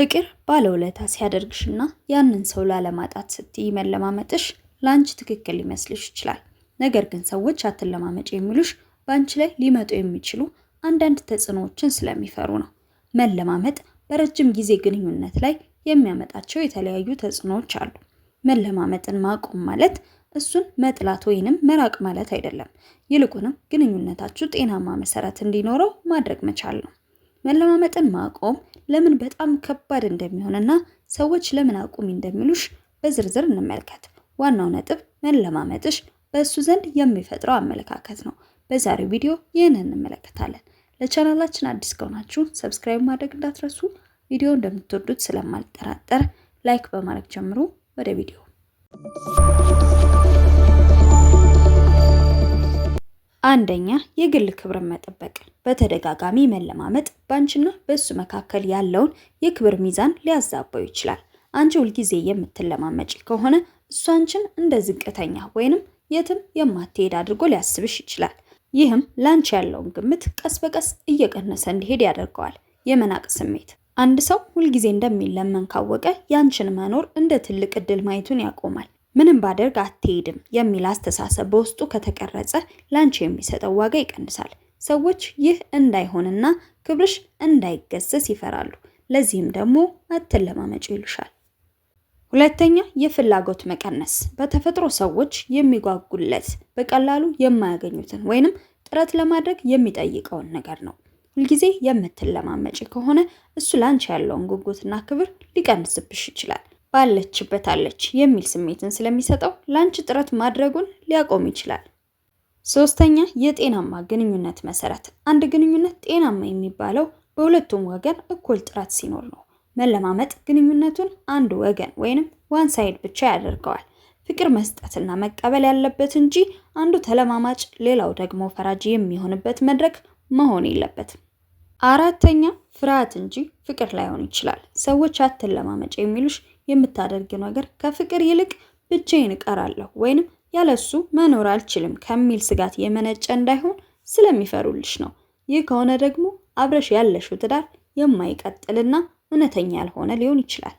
ፍቅር ባለውለታ ሲያደርግሽና ያንን ሰው ላለማጣት ስትይ መለማመጥሽ ላንቺ ትክክል ሊመስልሽ ይችላል። ነገር ግን ሰዎች አትለማመጭ የሚሉሽ ባንቺ ላይ ሊመጡ የሚችሉ አንዳንድ ተጽዕኖዎችን ስለሚፈሩ ነው። መለማመጥ በረጅም ጊዜ ግንኙነት ላይ የሚያመጣቸው የተለያዩ ተጽዕኖዎች አሉ። መለማመጥን ማቆም ማለት እሱን መጥላት ወይንም መራቅ ማለት አይደለም። ይልቁንም ግንኙነታችሁ ጤናማ መሰረት እንዲኖረው ማድረግ መቻል ነው። መለማመጥን ማቆም ለምን በጣም ከባድ እንደሚሆንና ሰዎች ለምን አቁሚ እንደሚሉሽ በዝርዝር እንመልከት። ዋናው ነጥብ መለማመጥሽ በእሱ ዘንድ የሚፈጥረው አመለካከት ነው። በዛሬው ቪዲዮ ይህንን እንመለከታለን። ለቻናላችን አዲስ ከሆናችሁ ሰብስክራይብ ማድረግ እንዳትረሱ። ቪዲዮ እንደምትወዱት ስለማልጠራጠር ላይክ በማድረግ ጀምሩ። ወደ ቪዲዮ። አንደኛ፣ የግል ክብርን መጠበቅ። በተደጋጋሚ መለማመጥ ባንቺና በእሱ መካከል ያለውን የክብር ሚዛን ሊያዛባው ይችላል። አንቺ ሁልጊዜ የምትለማመጪ ከሆነ እሱ አንቺን እንደ ዝቅተኛ ወይንም የትም የማትሄድ አድርጎ ሊያስብሽ ይችላል። ይህም ላንቺ ያለውን ግምት ቀስ በቀስ እየቀነሰ እንዲሄድ ያደርገዋል። የመናቅ ስሜት። አንድ ሰው ሁልጊዜ እንደሚለመን ካወቀ ያንቺን መኖር እንደ ትልቅ እድል ማየቱን ያቆማል። ምንም ባደርግ አትሄድም የሚል አስተሳሰብ በውስጡ ከተቀረጸ ላንቺ የሚሰጠው ዋጋ ይቀንሳል። ሰዎች ይህ እንዳይሆንና ክብርሽ እንዳይገሰስ ይፈራሉ። ለዚህም ደግሞ አትለማመጪ ይሉሻል። ሁለተኛ፣ የፍላጎት መቀነስ። በተፈጥሮ ሰዎች የሚጓጉለት በቀላሉ የማያገኙትን ወይንም ጥረት ለማድረግ የሚጠይቀውን ነገር ነው። ሁልጊዜ የምትለማመጪ ከሆነ እሱ ላንቺ ያለውን ጉጉትና ክብር ሊቀንስብሽ ይችላል። ባለችበት አለች የሚል ስሜትን ስለሚሰጠው ላንቺ ጥረት ማድረጉን ሊያቆም ይችላል። ሶስተኛ፣ የጤናማ ግንኙነት መሰረት። አንድ ግንኙነት ጤናማ የሚባለው በሁለቱም ወገን እኩል ጥረት ሲኖር ነው። መለማመጥ ግንኙነቱን አንድ ወገን ወይንም ዋን ሳይድ ብቻ ያደርገዋል። ፍቅር መስጠትና መቀበል ያለበት እንጂ አንዱ ተለማማጭ ሌላው ደግሞ ፈራጅ የሚሆንበት መድረክ መሆን የለበትም። አራተኛ፣ ፍርሃት እንጂ ፍቅር ላይሆን ይችላል። ሰዎች አትለማመጭ የሚሉሽ የምታደርጊው ነገር ከፍቅር ይልቅ ብቻዬን እቀራለሁ ወይንም ያለሱ መኖር አልችልም ከሚል ስጋት የመነጨ እንዳይሆን ስለሚፈሩልሽ ነው። ይህ ከሆነ ደግሞ አብረሽ ያለሽው ትዳር የማይቀጥልና እውነተኛ ያልሆነ ሊሆን ይችላል።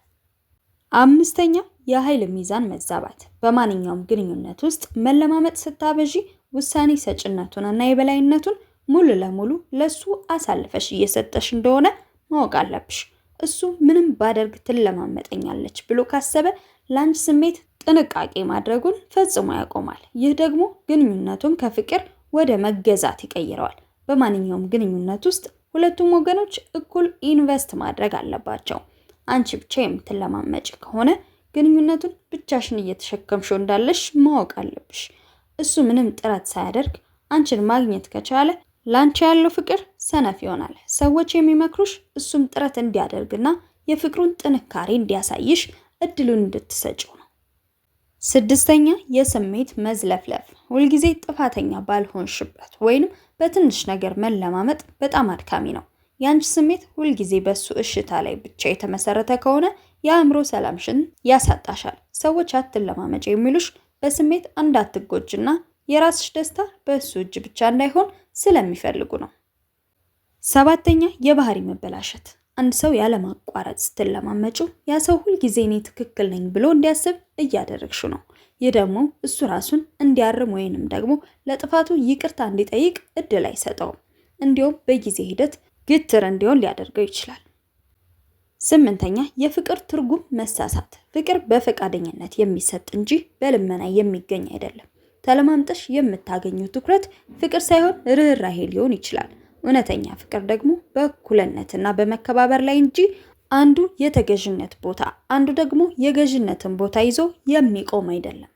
አምስተኛ፣ የኃይል ሚዛን መዛባት። በማንኛውም ግንኙነት ውስጥ መለማመጥ ስታበዢ ውሳኔ ሰጭነቱንና የበላይነቱን ሙሉ ለሙሉ ለሱ አሳልፈሽ እየሰጠሽ እንደሆነ ማወቅ አለብሽ። እሱ ምንም ባደርግ ትለማመጠኛለች ብሎ ካሰበ ላንቺ ስሜት ጥንቃቄ ማድረጉን ፈጽሞ ያቆማል። ይህ ደግሞ ግንኙነቱን ከፍቅር ወደ መገዛት ይቀይረዋል። በማንኛውም ግንኙነት ውስጥ ሁለቱም ወገኖች እኩል ኢንቨስት ማድረግ አለባቸው። አንቺ ብቻ የምትለማመጭ ከሆነ ግንኙነቱን ብቻሽን እየተሸከምሽው እንዳለሽ ማወቅ አለብሽ። እሱ ምንም ጥረት ሳያደርግ አንቺን ማግኘት ከቻለ ላንቺ ያለው ፍቅር ሰነፍ ይሆናል። ሰዎች የሚመክሩሽ እሱም ጥረት እንዲያደርግና የፍቅሩን ጥንካሬ እንዲያሳይሽ እድሉን እንድትሰጪው ነው። ስድስተኛ፣ የስሜት መዝለፍለፍ። ሁልጊዜ ጥፋተኛ ባልሆንሽበት ወይንም በትንሽ ነገር መለማመጥ በጣም አድካሚ ነው። ያንቺ ስሜት ሁልጊዜ በሱ እሽታ ላይ ብቻ የተመሰረተ ከሆነ የአእምሮ ሰላምሽን ያሳጣሻል። ሰዎች አትለማመጭ የሚሉሽ በስሜት እንዳትጎጅና የራስሽ ደስታ በሱ እጅ ብቻ እንዳይሆን ስለሚፈልጉ ነው። ሰባተኛ፣ የባህሪ መበላሸት። አንድ ሰው ያለማቋረጥ ስትለማመጩ ያ ሰው ሁልጊዜ እኔ ትክክል ነኝ ብሎ እንዲያስብ እያደረግሽው ነው። ይህ ደግሞ እሱ ራሱን እንዲያርም ወይንም ደግሞ ለጥፋቱ ይቅርታ እንዲጠይቅ እድል አይሰጠውም። እንዲሁም በጊዜ ሂደት ግትር እንዲሆን ሊያደርገው ይችላል። ስምንተኛ፣ የፍቅር ትርጉም መሳሳት። ፍቅር በፈቃደኝነት የሚሰጥ እንጂ በልመና የሚገኝ አይደለም። ተለማምጠሽ የምታገኙ ትኩረት ፍቅር ሳይሆን ርህራሄ ሊሆን ይችላል። እውነተኛ ፍቅር ደግሞ በእኩልነትና በመከባበር ላይ እንጂ አንዱ የተገዥነት ቦታ አንዱ ደግሞ የገዥነትን ቦታ ይዞ የሚቆም አይደለም።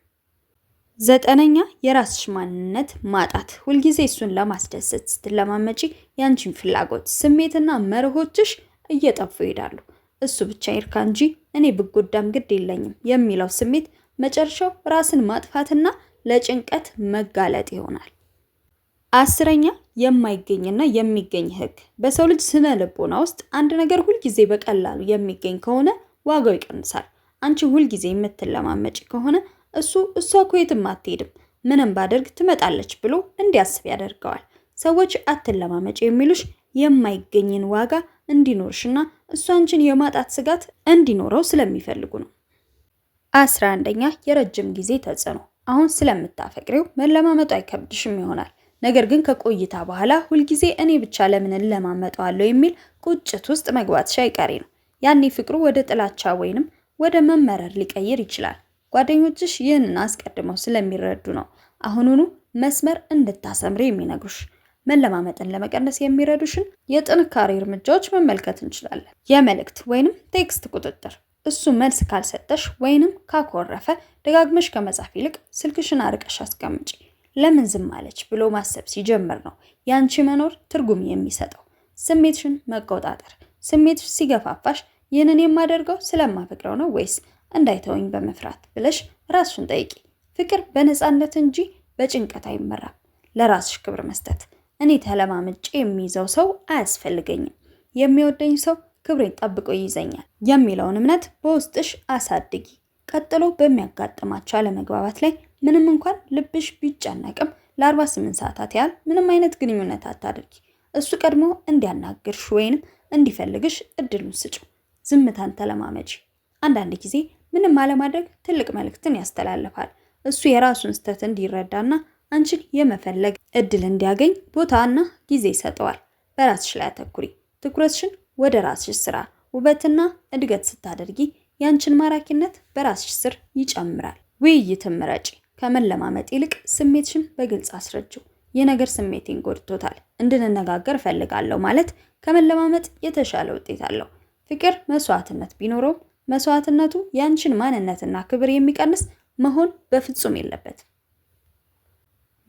ዘጠነኛ፣ የራስሽ ማንነት ማጣት። ሁልጊዜ እሱን ለማስደሰት ስትለማመጪ ያንቺን ፍላጎት፣ ስሜትና መርሆችሽ እየጠፉ ይሄዳሉ። እሱ ብቻ ይርካ እንጂ እኔ ብጎዳም ግድ የለኝም የሚለው ስሜት መጨረሻው ራስን ማጥፋትና ለጭንቀት መጋለጥ ይሆናል። አስረኛ፣ የማይገኝና የሚገኝ ህግ። በሰው ልጅ ስነ ልቦና ውስጥ አንድ ነገር ሁልጊዜ በቀላሉ የሚገኝ ከሆነ ዋጋው ይቀንሳል። አንቺ ሁልጊዜ የምትለማመጪ ከሆነ እሷ እኮ የትም አትሄድም ምንም ባደርግ ትመጣለች ብሎ እንዲያስብ ያደርገዋል። ሰዎች አትለማመጪ የሚሉሽ የማይገኝን ዋጋ እንዲኖርሽና እሱ አንቺን የማጣት ስጋት እንዲኖረው ስለሚፈልጉ ነው። 11ኛ የረጅም ጊዜ ተጽዕኖ። አሁን ስለምታፈቅሪው መለማመጡ አይከብድሽም ይሆናል። ነገር ግን ከቆይታ በኋላ ሁልጊዜ እኔ ብቻ ለምን ለማመጣዋለሁ የሚል ቁጭት ውስጥ መግባትሽ አይቀሬ ነው። ያኔ ፍቅሩ ወደ ጥላቻ ወይንም ወደ መመረር ሊቀይር ይችላል። ጓደኞችሽ ይህንን አስቀድመው ስለሚረዱ ነው አሁኑኑ መስመር እንድታሰምሪ የሚነግሩሽ። መለማመጥን ለመቀነስ የሚረዱሽን የጥንካሬ እርምጃዎች መመልከት እንችላለን። የመልእክት ወይንም ቴክስት ቁጥጥር። እሱ መልስ ካልሰጠሽ ወይንም ካኮረፈ ደጋግመሽ ከመጻፍ ይልቅ ስልክሽን አርቀሽ አስቀምጪ። ለምን ዝም አለች ብሎ ማሰብ ሲጀምር ነው ያንቺ መኖር ትርጉም የሚሰጠው። ስሜትሽን መቆጣጠር። ስሜትሽ ሲገፋፋሽ ይህንን የማደርገው ስለማፈቅረው ነው ወይስ እንዳይተወኝ በመፍራት ብለሽ ራስሽን ጠይቂ። ፍቅር በነፃነት እንጂ በጭንቀት አይመራም። ለራስሽ ክብር መስጠት። እኔ ተለማምጬ የሚይዘው ሰው አያስፈልገኝም፣ የሚወደኝ ሰው ክብሬን ጠብቆ ይይዘኛል የሚለውን እምነት በውስጥሽ አሳድጊ። ቀጥሎ በሚያጋጥማቸው አለመግባባት ላይ ምንም እንኳን ልብሽ ቢጨነቅም ለ48 ሰዓታት ያህል ምንም አይነት ግንኙነት አታድርጊ። እሱ ቀድሞ እንዲያናግርሽ ወይንም እንዲፈልግሽ እድሉን ስጪው። ዝምታን ተለማመጂ። አንዳንድ ጊዜ ምንም አለማድረግ ትልቅ መልእክትን ያስተላልፋል። እሱ የራሱን ስህተት እንዲረዳና አንቺን የመፈለግ እድል እንዲያገኝ ቦታና ጊዜ ይሰጠዋል። በራስሽ ላይ አተኩሪ። ትኩረትሽን ወደ ራስሽ ስራ፣ ውበትና እድገት ስታደርጊ ያንቺን ማራኪነት በራስሽ ስር ይጨምራል። ውይይትን ምረጪ። ከመለማመጥ ይልቅ ስሜትሽን በግልጽ አስረጅው። ይህ ነገር ስሜቴን ጎድቶታል፣ እንድንነጋገር እፈልጋለሁ ማለት ከመለማመጥ የተሻለ ውጤት አለው። ፍቅር መስዋዕትነት ቢኖረውም መስዋዕትነቱ ያንቺን ማንነትና ክብር የሚቀንስ መሆን በፍጹም የለበትም።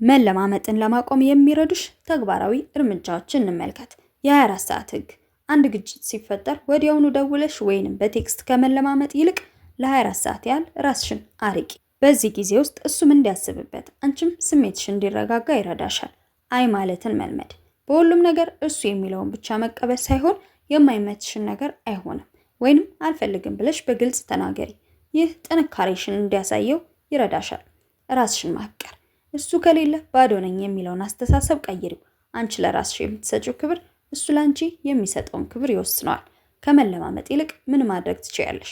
መለማመጥን ለማቆም የሚረዱሽ ተግባራዊ እርምጃዎችን እንመልከት። የ24 ሰዓት ህግ። አንድ ግጭት ሲፈጠር ወዲያውኑ ደውለሽ ወይንም በቴክስት ከመለማመጥ ይልቅ ለ24 ሰዓት ያህል ራስሽን አርቂ። በዚህ ጊዜ ውስጥ እሱም እንዲያስብበት አንቺም ስሜትሽ እንዲረጋጋ ይረዳሻል። አይ ማለትን መልመድ። በሁሉም ነገር እሱ የሚለውን ብቻ መቀበል ሳይሆን የማይመችሽን ነገር አይሆንም ወይንም አልፈልግም ብለሽ በግልጽ ተናገሪ። ይህ ጥንካሬሽን እንዲያሳየው ይረዳሻል። ራስሽን ማፍቀር። እሱ ከሌለ ባዶ ነኝ የሚለውን አስተሳሰብ ቀይሪው። አንቺ ለራስሽ የምትሰጪው ክብር እሱ ላንቺ የሚሰጠውን ክብር ይወስነዋል። ከመለማመጥ ይልቅ ምን ማድረግ ትችያለሽ?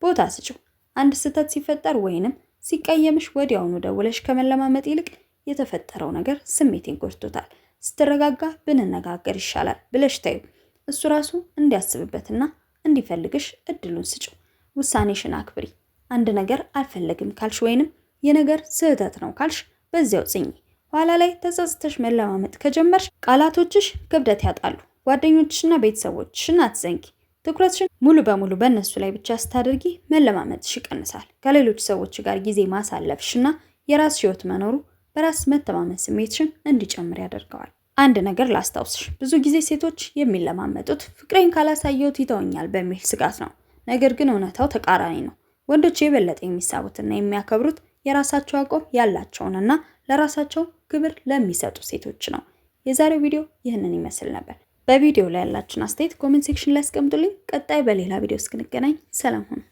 ቦታ ስጪው። አንድ ስህተት ሲፈጠር ወይንም ሲቀየምሽ ወዲያውኑ ደውለሽ ከመለማመጥ ይልቅ የተፈጠረው ነገር ስሜቴን ጎድቶታል፣ ስትረጋጋ ብንነጋገር ይሻላል ብለሽ ታዩ። እሱ ራሱ እንዲያስብበትና እንዲፈልግሽ እድሉን ስጪው። ውሳኔሽን አክብሪ። አንድ ነገር አልፈልግም ካልሽ ወይንም የነገር ስህተት ነው ካልሽ በዚያው ጽኚ። ኋላ ላይ ተጸጽተሽ መለማመጥ ከጀመርሽ ቃላቶችሽ ክብደት ያጣሉ። ጓደኞችሽና ቤተሰቦችሽን አትዘንጊ። ትኩረትሽን ሙሉ በሙሉ በእነሱ ላይ ብቻ ስታደርጊ መለማመጥሽ ይቀንሳል። ከሌሎች ሰዎች ጋር ጊዜ ማሳለፍሽና የራስሽ ህይወት መኖሩ በራስ መተማመን ስሜትሽን እንዲጨምር ያደርገዋል። አንድ ነገር ላስታውስሽ፣ ብዙ ጊዜ ሴቶች የሚለማመጡት ፍቅሬን ካላሳየሁት ይተወኛል በሚል ስጋት ነው። ነገር ግን እውነታው ተቃራኒ ነው። ወንዶች የበለጠ የሚሳቡትና የሚያከብሩት የራሳቸው አቋም ያላቸውንና ለራሳቸው ክብር ለሚሰጡ ሴቶች ነው። የዛሬው ቪዲዮ ይህንን ይመስል ነበር። በቪዲዮ ላይ ያላችሁን አስተያየት ኮሜንት ሴክሽን ላይ አስቀምጡልኝ። ቀጣይ በሌላ ቪዲዮ እስክንገናኝ ሰላም ሁኑ።